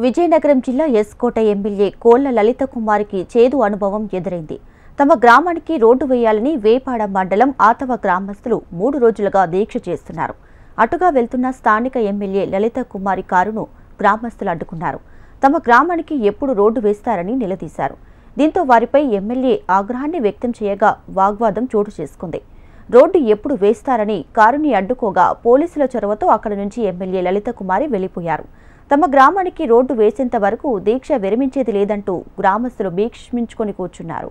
విజయనగరం జిల్లా ఎస్కోట ఎమ్మెల్యే కోళ్ల లలిత కుమారికి చేదు అనుభవం ఎదురైంది. తమ గ్రామానికి రోడ్డు వేయాలని వేపాడ మండలం ఆతవ గ్రామస్తులు 3 రోజులుగా దీక్ష చేస్తున్నారు. అటుగా వెళ్తున్న స్థానిక ఎమ్మెల్యే లలిత కుమారి కారును గ్రామస్తులు అడ్డుకున్నారు. తమ గ్రామానికి ఎప్పుడు రోడ్డు వేస్తారని నిలదీశారు. దీంతో వారిపై ఎమ్మెల్యే ఆగ్రహాన్ని వ్యక్తం చేయగా వాగ్వాదం చోటు చేసుకుంది. రోడ్డు ఎప్పుడు వేస్తారని కారుని అడ్డుకోగా పోలీసుల చొరవతో అక్కడి నుంచి ఎమ్మెల్యే లలిత కుమారి వెళ్లిపోయారు. తమ గ్రామానికి రోడ్డు వేసేంత వరకు దీక్ష విరమించేది లేదంటూ గ్రామస్తులు భీష్మించుకొని కూర్చున్నారు.